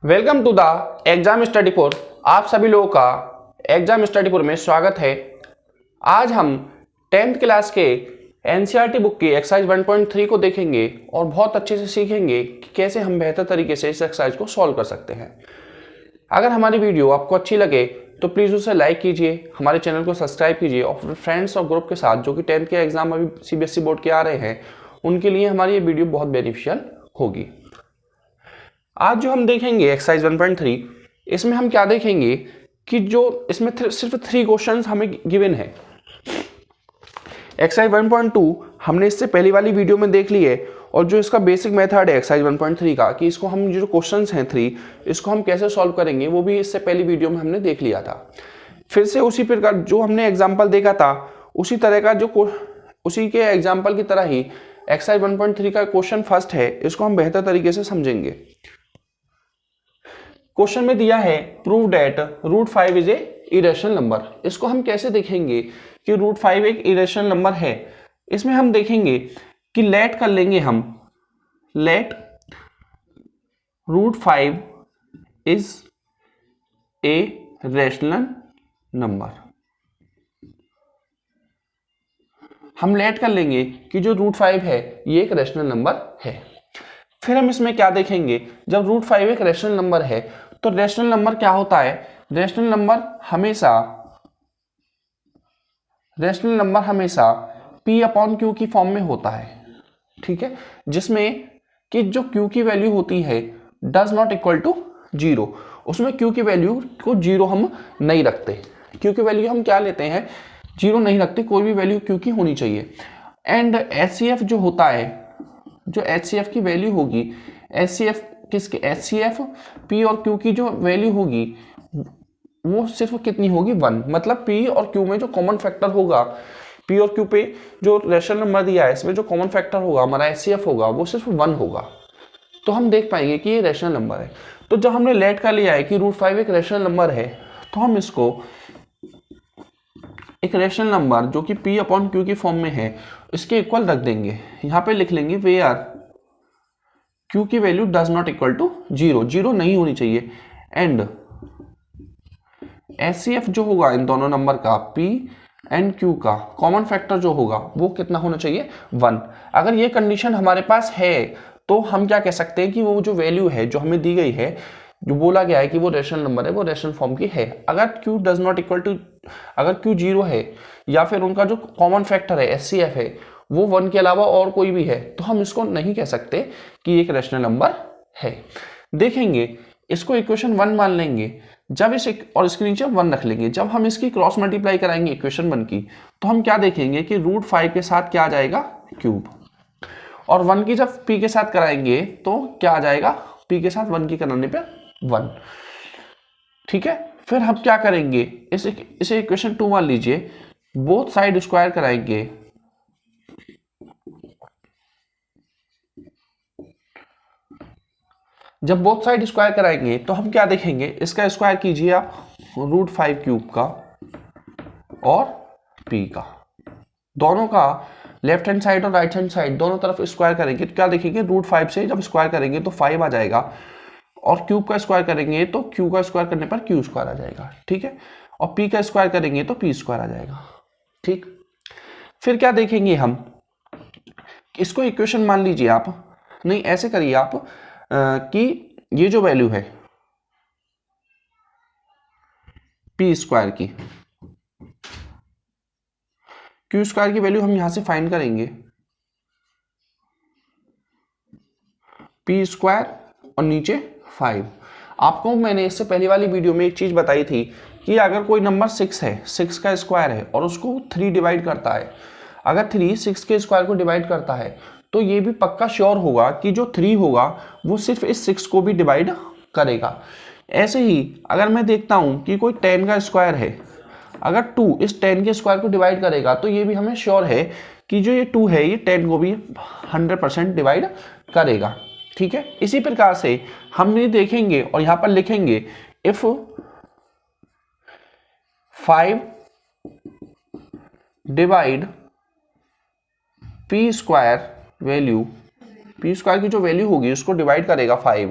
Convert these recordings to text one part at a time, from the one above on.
Welcome to the exam study four. आप सभी लोगों का एग्जाम स्टडी फोर में स्वागत है। आज हम 10th क्लास के एनसीईआरटी बुक की एक्सरसाइज 1.3 को देखेंगे और बहुत अच्छे से सीखेंगे कि कैसे हम बेहतर तरीके से इस एक्सरसाइज को सॉल्व कर सकते हैं। अगर हमारी वीडियो आपको अच्छी लगे तो प्लीज़ उसे लाइक कीजिए, हमारे चैनल को सब्सक्राइब कीजिए और फ्रेंड्स और ग्रुप के साथ जो कि 10th के एग्जाम अभी सीबीएसई बोर्ड के आ रहे हैं उनके लिए हमारी ये वीडियो बहुत बेनिफिशियल होगी। आज जो हम देखेंगे एक्सरसाइज 1.3, इसमें हम क्या देखेंगे कि जो इसमें सिर्फ 3 क्वेश्चंस हमें गिवन है। एक्सरसाइज 1.2 हमने इससे पहली वाली वीडियो में देख ली है और जो इसका बेसिक मेथड है एक्सरसाइज 1.3 का कि इसको हम जो क्वेश्चंस हैं 3 इसको हम कैसे सॉल्व करेंगे वो भी इससे पहली वीडियो में हमने देख लिया था। फिर से उसी प्रकार जो हमने एग्जाम्पल देखा था उसी तरह का उसी के एग्जाम्पल की तरह ही एक्सरसाइज 1.3 का क्वेश्चन फर्स्ट है, इसको हम बेहतर तरीके से समझेंगे। क्वेश्चन में दिया है prove that √5 is a irrational number. इसको हम कैसे देखेंगे कि √5 एक इरेशनल नंबर है। इसमें हम देखेंगे कि लेट कर लेंगे हम, let √5 is a rational number. हम लेट कर लेंगे कि जो √5 है ये एक रेशनल नंबर है। फिर हम इसमें क्या देखेंगे, जब √5 एक रेशनल नंबर है तो रेशनल नंबर क्या होता है, रेशनल नंबर हमेशा P/Q की फॉर्म में होता है, ठीक है, जिसमें कि जो Q की वैल्यू होती है डज नॉट इक्वल टू 0। उसमें Q की वैल्यू को 0 हम नहीं रखते। Q की वैल्यू हम क्या लेते हैं, 0 नहीं रखते, कोई भी वैल्यू Q की होनी चाहिए। एंड HCF जो होता है, जो HCF की वैल्यू होगी, HCF किसके, HCF P और Q की जो वैल्यू होगी वो सिर्फ कितनी होगी, 1। मतलब P और Q में जो कॉमन फैक्टर होगा, P और Q पे जो रेशनल नंबर दिया है इसमें जो कॉमन फैक्टर होगा हमारा HCF होगा वो सिर्फ 1 होगा। तो हम देख पाएंगे कि ये रेशनल नंबर है। तो जब हमने लेट कर लिया है कि √5 एक रेशनल नंबर है तो हम इसको एक रेशनल नंबर जो कि P/Q की फॉर्म में है इसके इक्वल रख देंगे। यहाँ पे लिख लेंगे वेयर Q की value does not equal to 0, 0 नहीं होनी चाहिए। एंड HCF जो होगा इन दोनों नंबर का, P एंड Q का कॉमन फैक्टर जो होगा वो कितना होना चाहिए, 1। अगर ये कंडीशन हमारे पास है तो हम क्या कह सकते हैं कि वो जो वैल्यू है जो हमें दी गई है, जो बोला गया है कि वो रेशनल नंबर है, वो रेशनल फॉर्म की है। अगर Q does not equal to, अगर Q 0 है या फिर उनका जो कॉमन फैक्टर है HCF है वो 1 के अलावा और कोई भी है तो हम इसको नहीं कह सकते कि एक रेशनल नंबर है। देखेंगे इसको इक्वेशन 1 मान लेंगे जब और इसके नीचे 1 रख लेंगे। जब हम इसकी क्रॉस मल्टीप्लाई कराएंगे इक्वेशन 1 की तो हम क्या देखेंगे कि √5 के साथ क्या आ जाएगा, क्यूब, और 1 की जब P के साथ कराएंगे तो क्या आ जाएगा, P के साथ 1 की कराने पे 1, ठीक है। फिर हम क्या करेंगे, इसे इक्वेशन 2 मान लीजिए, बोथ साइड स्क्वायर कराएंगे, जब बोथ साइड स्क्वायर कराएंगे तो हम क्या देखेंगे, इसका स्क्वायर कीजिए आप √5 क्यूब का और P का, दोनों का लेफ्ट हैंड साइड और राइट हैंड साइड दोनों तरफ स्क्वायर करेंगे तो क्या देखेंगे, √5 से जब स्क्वायर करेंगे तो 5 आ जाएगा और क्यूब का स्क्वायर करेंगे तो Q का स्क्वायर करने पर Q स्क्वायर आ जाएगा, ठीक है, और P का स्क्वायर करेंगे तो P स्क्वायर आ जाएगा, ठीक। फिर क्या देखेंगे हम, इसको इक्वेशन मान लीजिए आप, नहीं ऐसे करिए आप कि ये जो वैल्यू है P स्क्वायर की, Q स्क्वायर की वैल्यू हम यहां से फाइंड करेंगे, P स्क्वायर और नीचे 5। आपको मैंने इससे पहली वाली वीडियो में एक चीज बताई थी कि अगर कोई नंबर 6 है, 6 का स्क्वायर है और उसको 3 डिवाइड करता है, अगर 3 6 के स्क्वायर को डिवाइड करता है तो ये भी पक्का श्योर होगा कि जो 3 होगा वो सिर्फ इस 6 को भी डिवाइड करेगा। ऐसे ही अगर मैं देखता हूं कि कोई 10 का स्क्वायर है, अगर 2 इस 10 के स्क्वायर को डिवाइड करेगा तो ये भी हमें श्योर है कि जो ये 2 है ये 10 को भी 100% डिवाइड करेगा, ठीक है। इसी प्रकार से हम ये देखेंगे और यहां पर लिखेंगे if 5 divide P square value, P square की जो वैल्यू होगी उसको डिवाइड करेगा 5,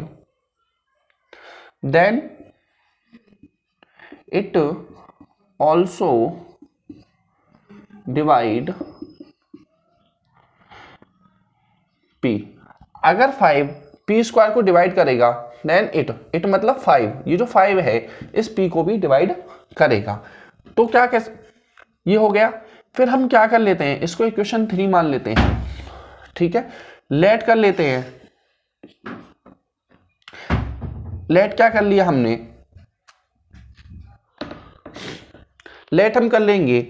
then it also divide p। अगर 5 p स्क्वायर को डिवाइड करेगा देन इट मतलब 5, ये जो 5 है इस p को भी डिवाइड करेगा। तो क्या कैसे ये हो गया। फिर हम क्या कर लेते हैं, इसको इक्वेशन 3 मान लेते हैं, ठीक है। लेट कर लेते हैं, लेट क्या कर लिया हमने, लेट हम कर लेंगे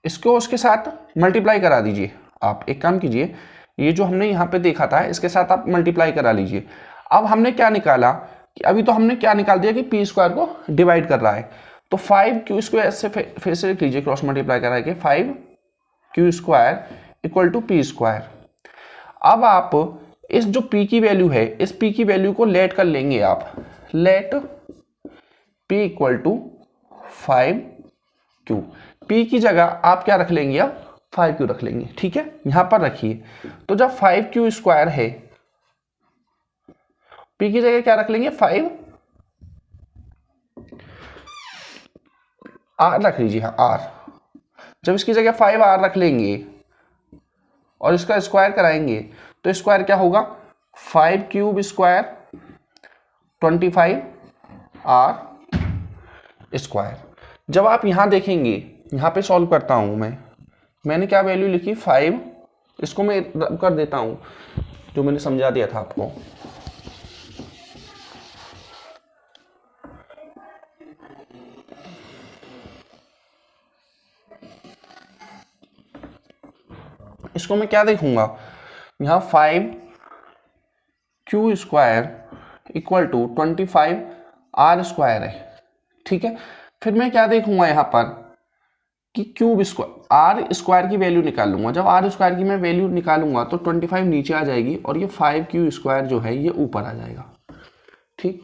इसको उसके साथ मल्टीप्लाई करा दीजिए। आप एक काम कीजिए, ये जो हमने यहां पे देखा था इसके साथ आप मल्टीप्लाई करा लीजिए। अब हमने क्या निकाला कि अभी तो हमने क्या निकाल दिया कि पी स्क्वायर को डिवाइड कर रहा है, तो 5q स्क्वायर से फिर से लिख लीजिए, क्रॉस मल्टीप्लाई करा के 5q square equal to P square. अब आप इस जो p की वैल्यू है इस p की वैल्यू को लेट कर लेंगे आप, let p equal to 5q। p की जगह आप क्या रख लेंगे, अब 5q रख लेंगे, ठीक है, यहां पर रखिए। तो जब 5q स्क्वायर है, p की जगह क्या रख लेंगे, 5 r रख लीजिए, r। जब इसकी जगह 5r रख लेंगे और इसका स्क्वायर कराएंगे तो स्क्वायर क्या होगा, 5 क्यूब स्क्वायर 25 r स्क्वायर। जब आप यहां देखेंगे, यहां पे सॉल्व करता हूं मैंने क्या वैल्यू लिखी 5, इसको मैं रब कर देता हूं जो मैंने समझा दिया था आपको। इसको मैं क्या देखूंगा, यहां 5q square equal to 25 r square है, ठीक है। फिर मैं क्या देखूंगा यहां पर कि क्यूब स्क्वायर आर स्क्वायर की वैल्यू निकालूंगा। जब आर स्क्वायर की मैं वैल्यू निकालूंगा तो 25 नीचे आ जाएगी और ये 5q स्क्वायर जो है ये ऊपर आ जाएगा, ठीक।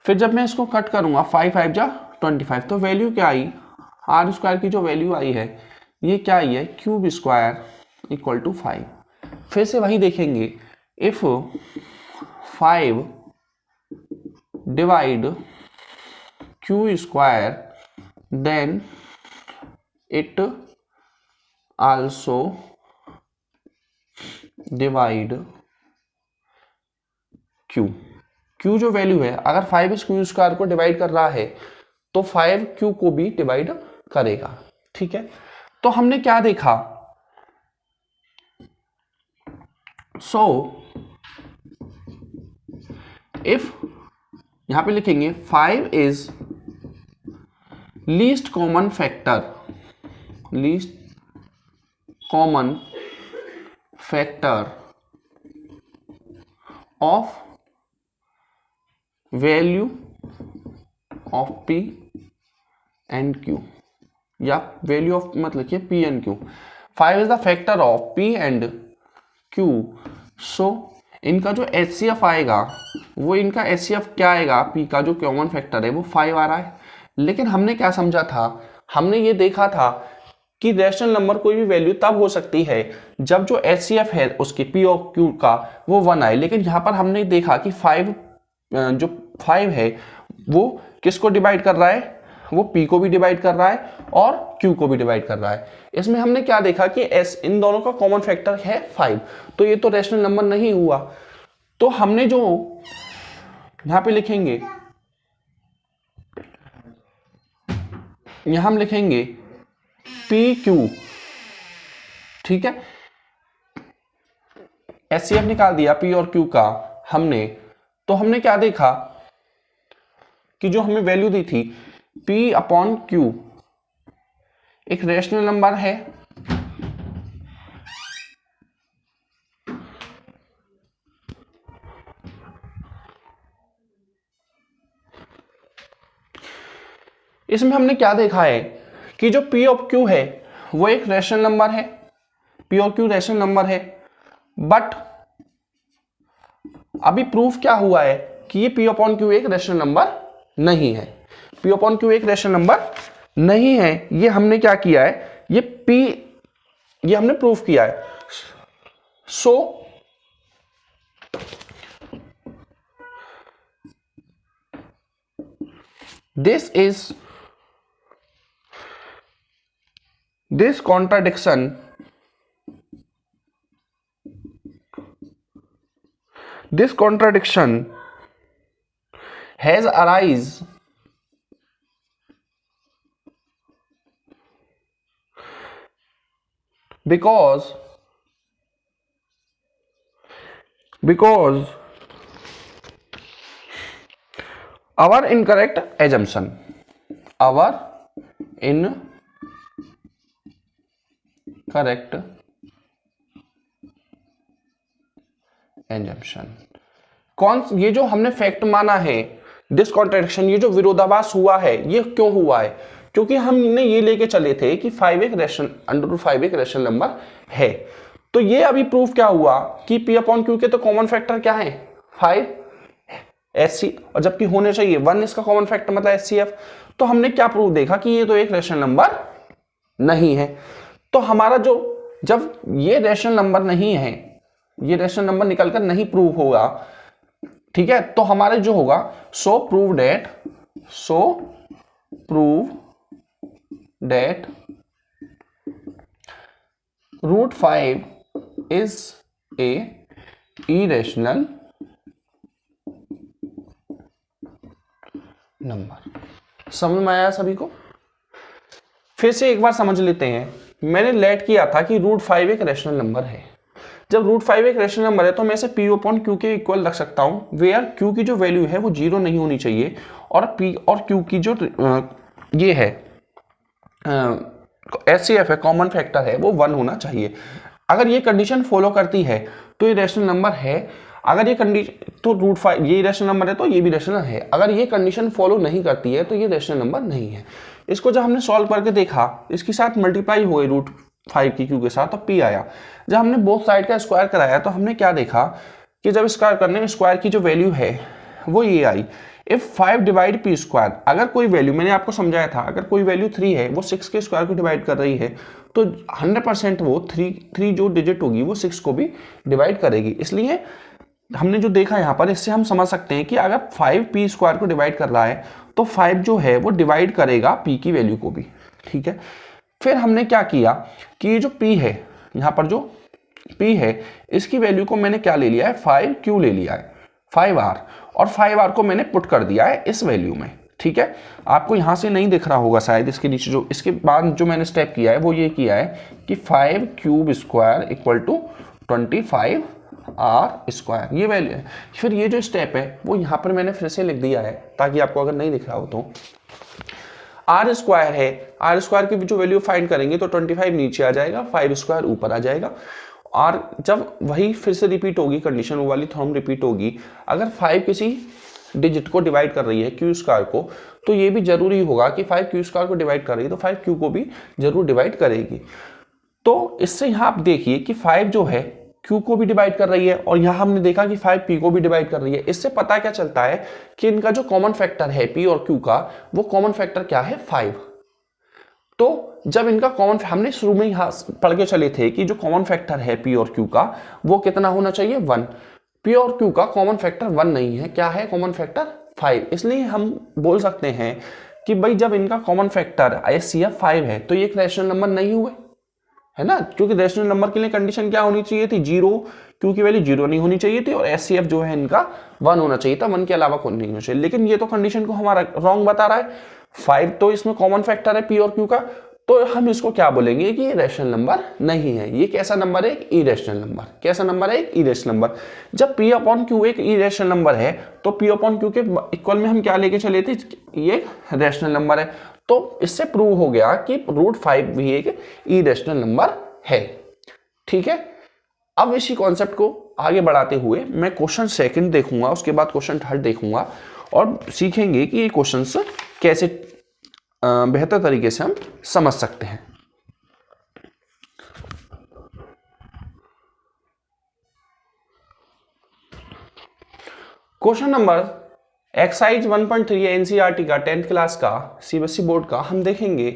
फिर जब मैं इसको कट करूंगा 5 5 जा 25, तो वैल्यू क्या आई, आर स्क्वायर की जो वैल्यू आई है ये क्या आई है, क्यूब स्क्वायर इक्वल टू 5। फिर से वही देखेंगे, if 5 divide Q square then it also divide Q. Q जो वैल्यू है, अगर 5 इस क्यू स्क्वायर को डिवाइड कर रहा है तो 5q को भी डिवाइड करेगा, ठीक है। तो हमने क्या देखा, सो इफ यहां पे लिखेंगे 5 is least common factor, least common factor of value of p and q, या वैल्यू ऑफ मत लिखिए p and q। 5 is the factor of p and q, सो इनका जो HCF आएगा वो इनका HCF क्या आएगा, p का जो कॉमन फैक्टर है वो 5 आ रहा है। लेकिन हमने क्या समझा था, हमने ये देखा था कि रैशनल नंबर कोई भी वैल्यू तब हो सकती है जब जो HCF है उसकी p और q का वो 1 आए। लेकिन यहाँ पर हमने देखा कि 5 जो 5 है वो किसको डिवाइड कर रहा है, वो p को भी डिवाइड कर रहा है और q को भी डिवाइड कर रहा है। इसमें हमने क्या देखा कि s इन दोनों का कॉमन फैक्टर है 5, तो ये तो रैशनल नंबर नहीं हुआ। तो हमने जो यहां पे लिखेंगे, यहां हम लिखेंगे pq, ठीक है। HCF निकाल दिया p और q का हमने, तो हमने क्या देखा कि जो हमें वैल्यू दी थी p अपॉन q एक रैशनल नंबर है, इसमें हमने क्या देखा है कि जो p ऑफ q है वो एक रैशनल नंबर है, p और q रैशनल नंबर है। बट अभी प्रूफ क्या हुआ है कि ये p अपॉन q एक रैशनल नंबर नहीं है, p अपॉन q एक रैशनल नंबर नहीं है। ये हमने क्या किया है, ये हमने प्रूफ किया है। सो this contradiction has arise because our incorrect assumption, कौन ये जो हमने फैक्ट माना है दिस कॉन्ट्रडिक्शन, ये जो विरोधाभास हुआ है ये क्यों हुआ है? क्योंकि हमने ये लेके चले थे कि 5 एक रैशनल नंबर है। तो ये अभी प्रूफ क्या हुआ कि P अपॉन Q के तो कॉमन फैक्टर क्या है 5 SC, और जबकि होने चाहिए 1 इसका कॉमन फैक्टर मतलब SCF। तो हमने क्या प्रूफ देखा कि ये तो एक रैशनल नंबर नहीं है। तो हमारा जो जब ये रैशनल नंबर नहीं है, ये रैशनल नंबर निकलकर नहीं प्रूव होगा, ठीक है, तो हमारे जो होगा so prove that root 5 is a irrational number. समझ में आया सभी को? फिर से एक बार समझ लेते हैं। मैंने लेट किया था कि रूट 5 एक रैशनल नंबर है। जब रूट 5 एक रैशनल नंबर है तो मैं इसे P अपॉन Q के इक्वल रख सकता हूं, वेयर Q की जो वैल्यू है वो 0 नहीं होनी चाहिए और P और Q की जो ये है SCF है, कॉमन फैक्टर है, वो 1 होना चाहिए। अगर ये कंडीशन फॉलो करती है तो ये रैशनल नंबर है। अगर ये कंडीशन तो रूट 5 ये रैशनल नंबर है तो ये भी रैशनल है। अगर ये कंडीशन फॉलो नहीं करती है तो ये रैशनल नंबर नहीं है। इसको जब हमने सॉल्व करके देखा, इसके साथ मल्टीप्लाई हुए रूट 5 की Q के साथ, तो P आया। जब हमने बोथ साइड का स्क्वायर कराया तो हमने क्या देखा कि जब स्क्वायर करने में स्क्वायर की जो वैल्यू है वो ये आई। इफ 5 डिवाइड P स्क्वायर, अगर कोई वैल्यू, मैंने आपको समझाया था, अगर कोई वैल्यू 3 है वो 6 के स्क्वायर को डिवाइड कर रही है तो 100% वो 3 जो डिजिट होगी वो 6 को भी डिवाइड करेगी। इसलिए हमने जो देखा यहाँ पर, इससे हम समझ सकते हैं कि अगर 5 P स्क्वायर को डिवाइड कर रहा है तो 5 जो है वो डिवाइड करेगा P की वैल्यू को भी, ठीक है। फिर हमने क्या किया कि ये जो P है, यहाँ पर जो P है इसकी वैल्यू को मैंने क्या ले लिया है 5Q ले लिया है 5R, और 5R को मैंने पुट कर दिया है इस वैल्यू में, ठीक है। आपको यहाँ से नहीं दिख रहा होगा शायद, इसके नीचे जो इसके बाद जो मैंने स्टेप किया है वो ये किया है कि 5 cube square equal to 25R square, ये वैल्यू है। फिर ये जो स्टेप है वो यहाँ पर मैंने फिर से लिख दिया है ताकि आपको अगर नहीं दिख रहा हो तो R स्क्वायर है, R स्क्वायर की जो वैल्यू फाइंड करेंगे तो 25 नीचे आ जाएगा, 5 स्क्वायर ऊपर आ जाएगा। और जब वही फिर से रिपीट होगी कंडीशन, वो वाली थॉर्म रिपीट होगी, अगर 5 किसी डिजिट को डिवाइड कर रही है Q स्क्वायर को, तो ये भी जरूरी होगा कि 5 Q स्क्वायर को डिवाइड कर रही है तो 5 Q को भी जरूर डिवाइड करेगी। तो इससे यहाँ आप देखिए कि 5 जो है Q को भी डिवाइड कर रही है और यहाँ हमने देखा कि 5 P को भी डिवाइड कर रही है। इससे पता क्या चलता है कि इनका जो कॉमन फैक्टर है P और Q का, वो कॉमन फैक्टर क्या है 5। तो जब इनका कॉमन, हमने शुरू में यहाँ पढ़ के चले थे कि जो कॉमन फैक्टर है P और Q का वो कितना होना चाहिए 1। P और Q का कॉमन फैक्टर 1 नहीं है, क्या है कॉमन फैक्टर 5। इसलिए हम बोल सकते हैं कि भाई जब इनका कॉमन फैक्टर SCF 5 है तो ये एक रैशनल नंबर नहीं हुए, है ना। क्योंकि रैशनल नंबर के लिए कंडीशन क्या होनी चाहिए थी 0, Q की वैल्यू 0 नहीं होनी चाहिए थी और SCF जो है इनका 1 होना चाहिए था, 1 के अलावा कोई नहीं होना चाहिए। लेकिन ये तो कंडीशन को हमारा रॉन्ग बता रहा है। 5 तो इसमें कॉमन फैक्टर है P और Q का, तो हम इसको क्या बोलेंगे कि ये रैशनल नंबर नहीं है। ये कैसा नंबर है? Irrational number. कैसा नंबर है? Irrational number. जब P अपॉन Q एक इरेशनल नंबर है तो P अपॉन Q के इक्वल में हम क्या लेके चले थे, ये रैशनल नंबर है। तो इससे प्रूव हो गया कि रूट 5 भी एक इरेशनल नंबर है, ठीक है। अब इसी कॉन्सेप्ट को आगे बढ़ाते हुए मैं क्वेश्चन सेकंड देखूंगा, उसके बाद क्वेश्चन थर्ड देखूंगा और सीखेंगे कि ये क्वेश्चंस कैसे बेहतर तरीके से हम समझ सकते हैं। क्वेश्चन नंबर एक्सरसाइज 1.3 एनसीईआरटी का 10th क्लास का सीबीएसई बोर्ड का हम देखेंगे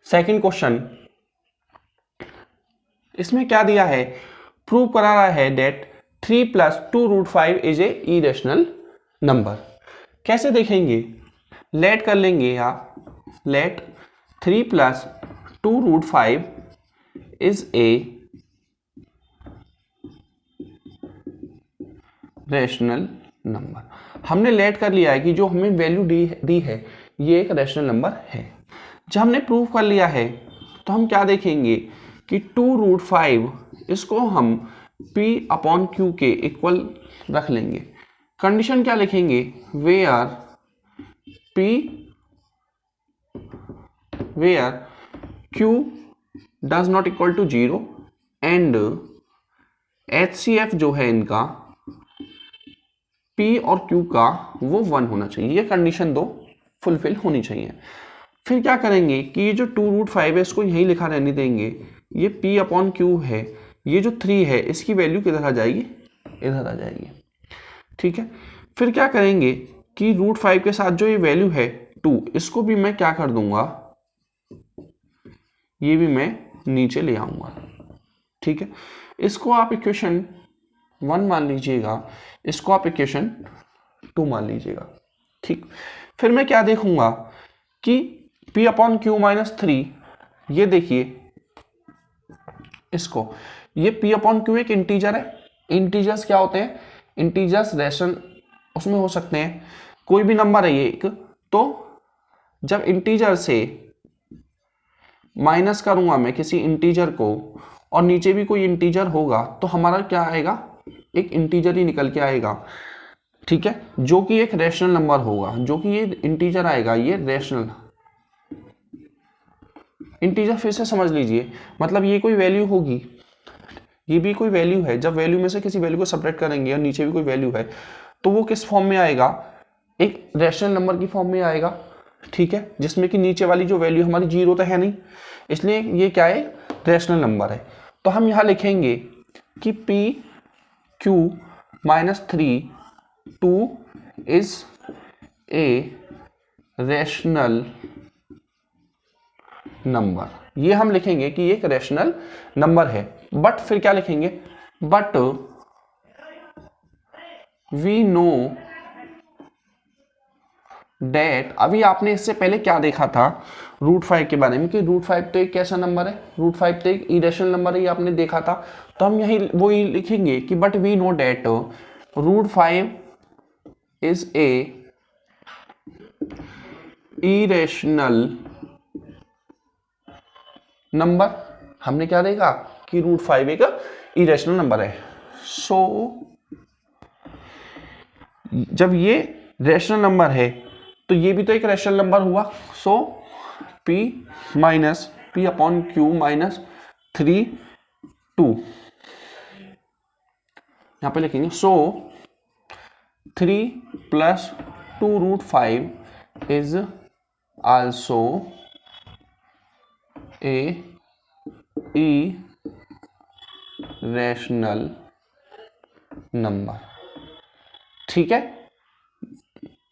सेकंड क्वेश्चन। इसमें क्या दिया है, प्रूव करा रहा है that 3 + 2 √5 is a irrational number. कैसे देखेंगे, लेट कर लेंगे आप, let 3 + 2√5 is a rational number. हमने लेट कर लिया है कि जो हमें वैल्यू दी है ये एक रैशनल नंबर है। जब हमने प्रूव कर लिया है तो हम क्या देखेंगे कि 2√5 इसको हम P/Q के इक्वल रख लेंगे। कंडीशन क्या लिखेंगे, where Q does not equal to 0 and HCF जो है इनका P और Q का वो 1 होना चाहिए। ये कंडीशन दो फुलफिल होनी चाहिए। फिर क्या करेंगे कि ये जो 2√5 है इसको यहीं लिखा रहने देंगे। ये P/Q है, ये जो 3 है इसकी वैल्यू किधर आ जाएगी, इधर आ जाएगी। ठीक है, फिर क्या करेंगे कि √5 के साथ जो ये वैल्यू है 2, इसको भी मैं क्या कर दूंगा, ये भी मैं नीचे ले आऊंगा। ठीक है, इसको आप इक्वेशन 1 मान लीजिएगा, इसको आप इक्वेशन 2 मान लीजिएगा। ठीक, फिर मैं क्या देखूंगा कि P/Q - 3, ये देखिए इसको, ये P/Q एक इंटीजर है। इंटीजर्स क्या होते हैं, इंटीजर्स रैशनल उसमें हो सकते हैं, कोई भी नंबर है ये एक, तो जब इंटीजर से माइनस करूंगा मैं किसी इंटीजर को और नीचे भी कोई इंटीजर होगा तो हमारा क्या आएगा, एक इंटीजर ही निकल के आएगा। ठीक है, जो कि एक रैशनल नंबर होगा, जो कि ये इंटीजर आएगा ये रैशनल इंटीजर। फिर से समझ लीजिए, मतलब ये कोई वैल्यू होगी, ये भी कोई वैल्यू है। जब वैल्यू में से किसी वैल्यू को सब्ट्रैक्ट करेंगे और नीचे भी कोई वैल्यू है तो वो किस फॉर्म में आएगा, एक रैशनल नंबर की फॉर्म में आएगा। ठीक है, जिसमें कि नीचे वाली जो वैल्यू हमारी 0 तो है नहीं, इसलिए ये क्या है, रैशनल नंबर है। तो हम यहां लिखेंगे कि P/Q - 3 2 is a rational number. ये हम लिखेंगे कि एक रैशनल नंबर है। बट फिर क्या लिखेंगे, बट वी नो डेट, अभी आपने इससे पहले क्या देखा था √5 के बारे में कि √5 तो एक कैसा नंबर है, √5 तो एक इरेशनल नंबर है, ये आपने देखा था। तो हम यही वो ही लिखेंगे कि but we know that √5 is a irrational number. हमने क्या देखा कि √5 एक इरेशनल नंबर है। सो जब ये रैशनल नंबर है तो ये भी तो एक रैशनल नंबर हुआ। सो P/Q - 3 2 यहां पे लिखेंगे। सो 3 + 2√5 is also a irrational number. ठीक है,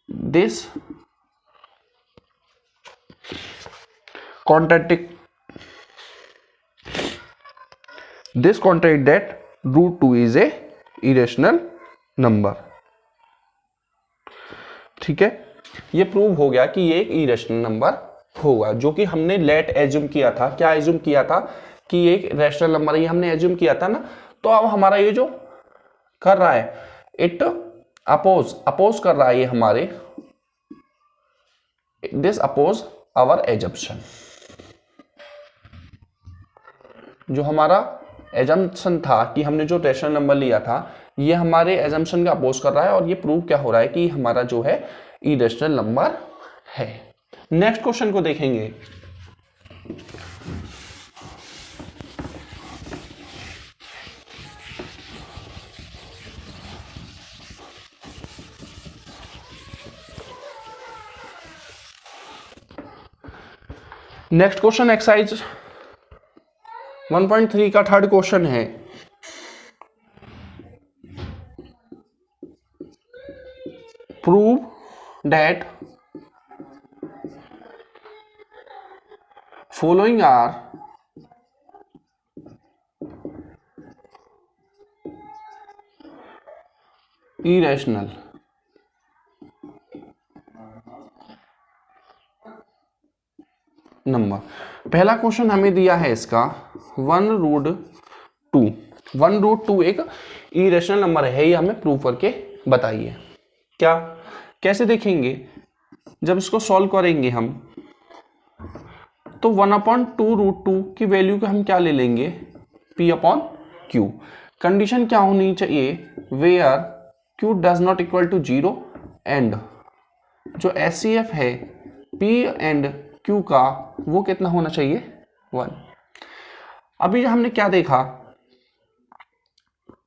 this contradict that √2 is a irrational number। ठीक है, ये प्रूव हो गया कि ये एक इरेशनल नंबर होगा, जो कि हमने लेट एज्यूम किया था। क्या एज्यूम किया था कि ये एक रैशनल नंबर है, ये हमने एज्यूम किया था ना। तो अब हमारा ये जो कर रहा है, इट अपोज कर रहा है ये हमारे, दिस अपोज आवर एजम्पशन। जो हमारा एजम्पशन था कि हमने जो रैशनल नंबर लिया था, ये हमारे एजम्पशन का अपोज कर रहा है और ये प्रूव क्या हो रहा है कि हमारा जो है इरेशनल नंबर है। नेक्स्ट क्वेश्चन को देखेंगे। नेक्स्ट क्वेश्चन एक्सरसाइज 1.3 का थर्ड क्वेश्चन है। Prove that following are irrational। Number. पहला क्वेश्चन हमें दिया है इसका 1√2। 1√2 एक इरेशनल नंबर है, ये हमें प्रूव करके बताइए। क्या कैसे देखेंगे, जब इसको सॉल्व करेंगे हम तो 1/2√2 की वैल्यू को हम क्या ले लेंगे, P/Q। कंडीशन क्या होनी चाहिए, where Q does not equal to 0 and जो SCF है P एंड Q का वो कितना होना चाहिए, 1। अभी हमने क्या देखा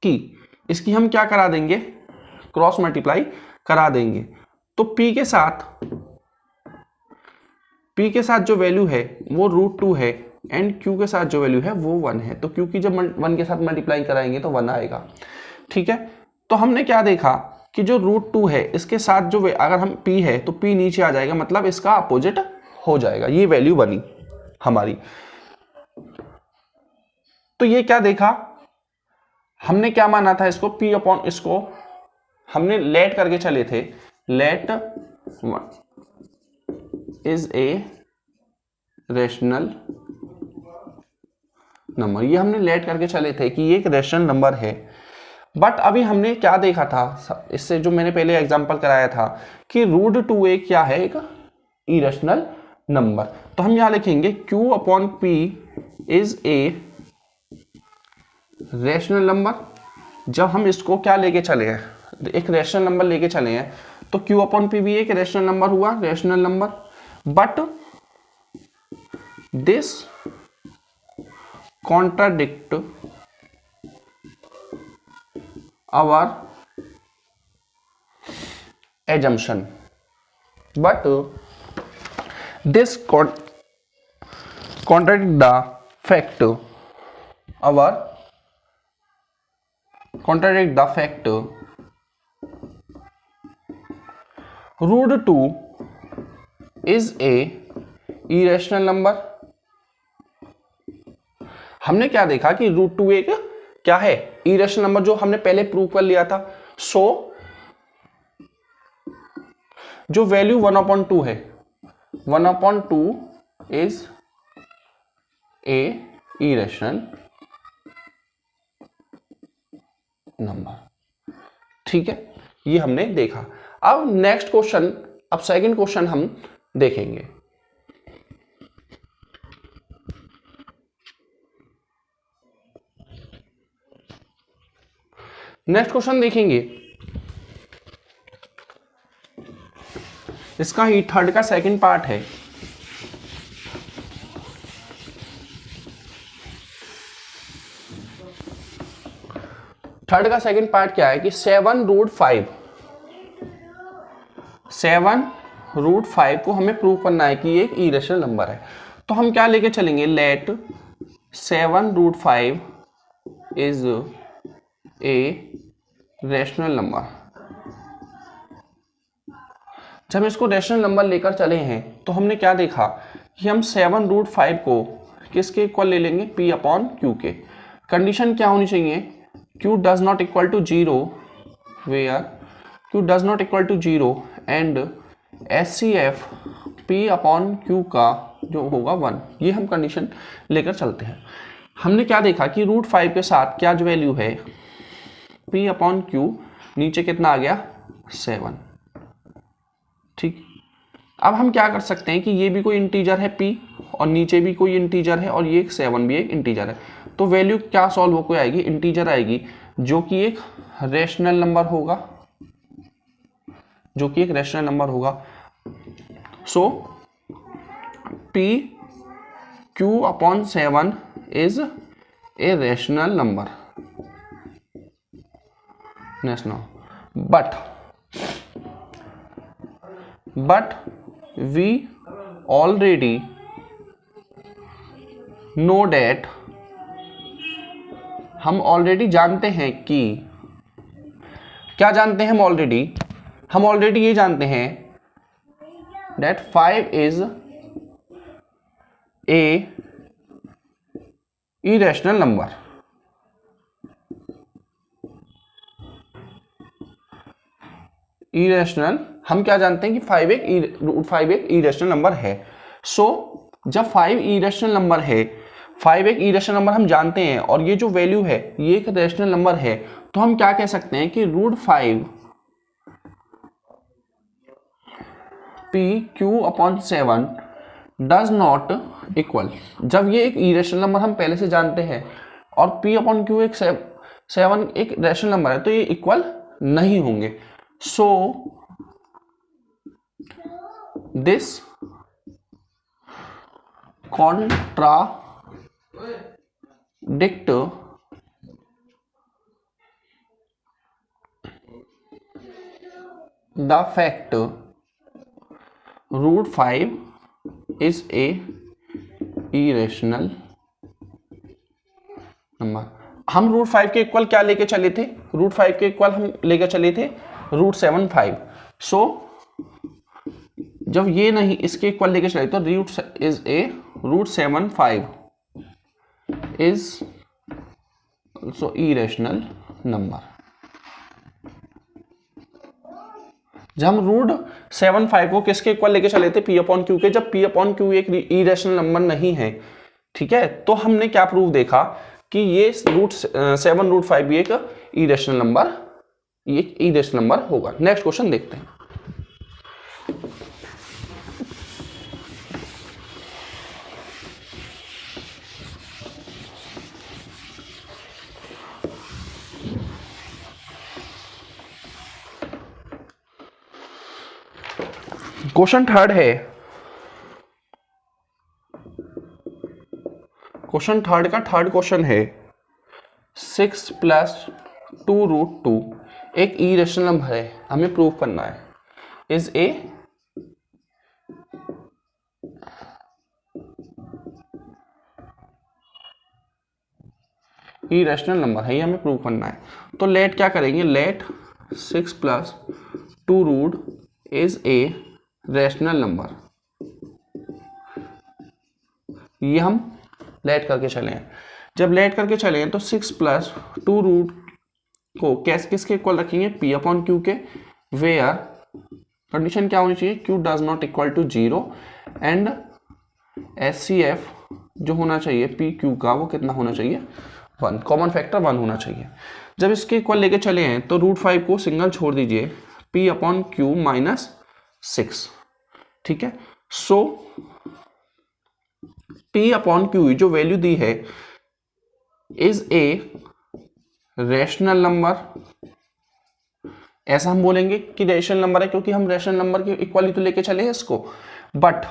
कि इसकी हम क्या करा देंगे, क्रॉस मल्टीप्लाई करा देंगे। तो P के साथ जो वैल्यू है वो √2 है एंड Q के साथ जो वैल्यू है वो 1 है। तो Q की जब 1 के साथ मल्टीप्लाई कराएंगे तो 1 आएगा। ठीक है, तो हमने क्या देखा कि जो √2 है इसके साथ जो अगर हम P है तो P नीचे आ जाएगा, मतलब इसका अपोजिट हो जाएगा, ये वैल्यू बनी हमारी। तो ये क्या देखा हमने, क्या माना था इसको, इसको हमने लेट करके चले थे, let is a rational number, ये हमने लेट करके चले थे कि ये एक रेशनल नंबर है। बट अभी हमने क्या देखा था, इससे जो मैंने पहले एग्जांपल कराया था कि √2a क्या है, एक इरेशनल नंबर। तो हम यहां लिखेंगे Q/P is a rational number. जब हम इसको क्या लेके चले हैं, एक रेशनल नंबर लेके चले हैं, तो Q/P भी एक रेशनल नंबर हुआ, rational number. But this contradict our assumption, but this contradict the fact √2 is a irrational number। हमने क्या देखा कि √2 एक क्या है, इरेशनल नंबर, जो हमने पहले प्रूव कर लिया था। सो जो वैल्यू 1/2 है, 1/2 इज ए इरेशनल नंबर। ठीक है, ये हमने देखा। अब नेक्स्ट क्वेश्चन, अब सेकंड क्वेश्चन हम देखेंगे। नेक्स्ट क्वेश्चन देखेंगे, इसका ही थर्ड का सेकंड पार्ट है। थर्ड का सेकंड पार्ट क्या है कि 7√5 को हमें प्रूव करना है कि एक इरेशनल नंबर है। तो हम क्या लेके चलेंगे, let 7√5 is a rational number. जब इसको रेशनल नंबर लेकर चले हैं तो हमने क्या देखा कि हम 7√5 को किसके इक्वल ले लेंगे, P/Q के। कंडीशन क्या होनी चाहिए, Q does not equal to 0 where Q does not equal to 0 and SCF P/Q का जो होगा 1। ये हम कंडीशन लेकर चलते हैं। हमने क्या देखा कि √5 के साथ क्या जो वैल्यू है P/Q, नीचे कितना आ गया, 7। ठीक, अब हम क्या कर सकते हैं कि ये भी कोई इंटीजर है P और नीचे भी कोई इंटीजर है और ये 7 भी एक इंटीजर है। तो वैल्यू क्या सॉल्व हो कोई आएगी, इंटीजर आएगी, जो कि एक रेशनल नंबर होगा, जो कि एक रेशनल नंबर होगा। सो P/Q/7 is a rational number, but we already know that, हम ऑलरेडी जानते हैं कि, क्या जानते हैं हम ऑलरेडी ये जानते हैं that 5 is a irrational number। Irrational, हम क्या जानते हैं कि 5 एक इरेशनल नंबर है। सो जब 5 इरेशनल नंबर है, 5 एक इरेशनल नंबर हम जानते हैं और ये जो वैल्यू है ये एक रेशनल नंबर है, तो हम क्या कह सकते हैं कि √5 PQ/7 डज नॉट इक्वल, जब ये एक इरेशनल नंबर हम पहले से जानते हैं और P/Q एक 7 एक रेशनल नंबर है, तो ये इक्वल नहीं होंगे। So this contradict the fact √5 is a irrational number. हम √5 के इक्वल क्या लेके चले थे? √5 के इक्वल हम लेके चले थे √7/5। सो जब ये नहीं इसके इक्वल लेके चले तो √7/5 is also irrational number। जब हम √7/5 को किसके इक्वल लेके चले थे? P/Q के। जब P/Q एक इरेशनल नंबर नहीं है, ठीक है, तो हमने क्या प्रूफ देखा कि ये √7/5 भी एक इरेशनल नंबर, ये एक इरेशनल नंबर होगा। नेक्स्ट क्वेश्चन देखते हैं। क्वेश्चन थर्ड है, क्वेश्चन थर्ड का थर्ड क्वेश्चन है 6 + 2√2 एक इरेशनल नंबर है, हमें प्रूफ करना है। इज ए इरेशनल नंबर है, ये हमें प्रूव करना है। तो लेट क्या करेंगे? Let 6 + 2√2 is a rational number. ये हम लेट करके चले हैं। जब लेट करके चले हैं तो 6 + 2√2 को किसके इक्वल रखेंगे? P/Q के, वेयर कंडीशन क्या होनी चाहिए? Q does not equal to 0 and HCF जो होना चाहिए PQ का वो कितना होना चाहिए? 1, कॉमन फैक्टर 1 होना चाहिए। जब इसके इक्वल लेके चले हैं तो √5 को सिंगल छोड़ दीजिए, P/Q -6, ठीक है। सो P/Q जो वैल्यू दी है इज ए रेशनल नंबर। ऐसा हम बोलेंगे कि रेशनल नंबर है क्योंकि हम रेशनल नंबर के इक्वल ही तो लेके चले हैं इसको। बट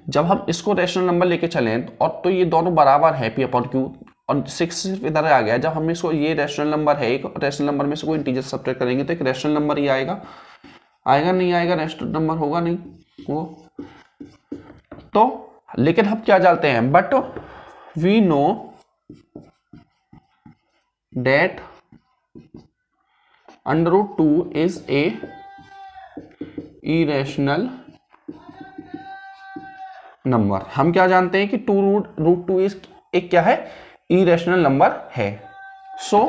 जब हम इसको रेशनल नंबर लेके चले और तो ये दोनों बराबर है P/Q और 6 सिर्फ इधर आ गया। जब हम इसको, ये रेशनल नंबर है, एक रेशनल नंबर में से कोई इंटीजर सब्ट्रैक्ट करेंगे तो एक रेशनल नंबर ही आएगा। आएगा नहीं आएगा? रेशनल नंबर होगा नहीं वो तो। लेकिन हम क्या जानते हैं? But we know that √2 is a irrational number. हम क्या जानते हैं कि √2 इज एक क्या है? इरेशनल नंबर है। सो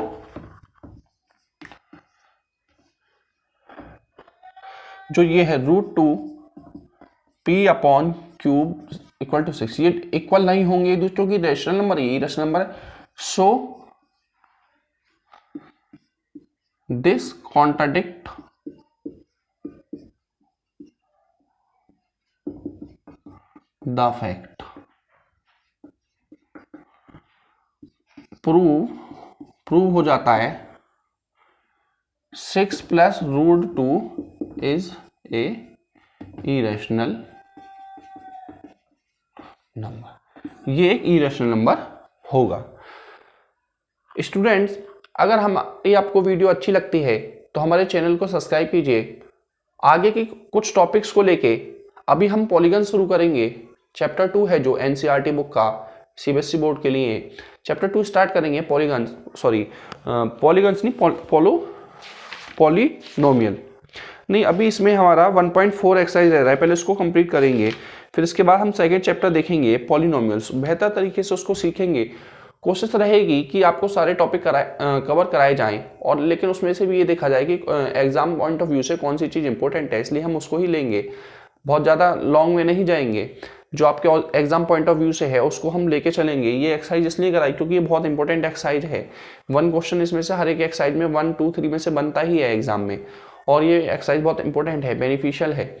जो ये है √2 P/Q इक्वल टू 6, ये इक्वल नहीं होंगे दोस्तों की रेशनल नंबर, ये रेशनल नंबर है। So this contradict the fact, prove हो जाता है 6 + √2 इज ए इरेशनल नंबर। ये एक इरेशनल नंबर होगा। स्टूडेंट्स, अगर ये आपको वीडियो अच्छी लगती है तो हमारे चैनल को सब्सक्राइब कीजिए। आगे के कुछ टॉपिक्स को लेके अभी हम पॉलीगन शुरू करेंगे। चैप्टर 2 है जो NCERT बुक का CBSE बोर्ड के लिए। चैप्टर 2 स्टार्ट करेंगे पॉलीगन्स नहीं, पॉलीनोमियल नहीं। अभी इसमें हमारा 1.4 एक्सरसाइज रह रहा है, पहले इसको कंप्लीट करेंगे। फिर इसके बाद हम सेकेंड चैप्टर देखेंगे पॉलीनोमियल्स, बेहतर तरीके से उसको सीखेंगे। कोशिश रहेगी कि आपको सारे टॉपिक कवर कराए जाएं, और लेकिन उसमें से भी ये देखा जाए कि एग्जाम पॉइंट ऑफ व्यू से कौन सी चीज़ इंपॉर्टेंट है, इसलिए हम उसको ही लेंगे। बहुत ज़्यादा लॉन्ग में नहीं जाएंगे। जो आपके एग्जाम पॉइंट ऑफ व्यू से है उसको हम लेके चलेंगे। ये एक्सरसाइज इसलिए कराई क्योंकि ये बहुत इंपॉर्टेंट एक्सरसाइज है। 1 क्वेश्चन इसमें से हर एक एक्सरसाइज में 1, 2, 3 में से बनता ही है एग्जाम में, और ये एक्सरसाइज बहुत इंपॉर्टेंट है, बेनिफिशियल है,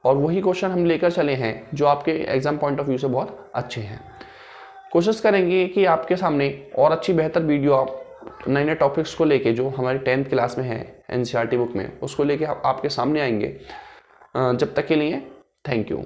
और वही क्वेश्चन हम लेकर चले हैं जो आपके एग्जाम पॉइंट ऑफ व्यू से बहुत अच्छे हैं। कोशिश करेंगे कि आपके सामने और अच्छी बेहतर वीडियो आप नए नए टॉपिक्स को लेके जो हमारी 10th क्लास में है एनसीईआरटी बुक में, उसको लेके आपके सामने आएंगे। जब तक के लिए थैंक यू।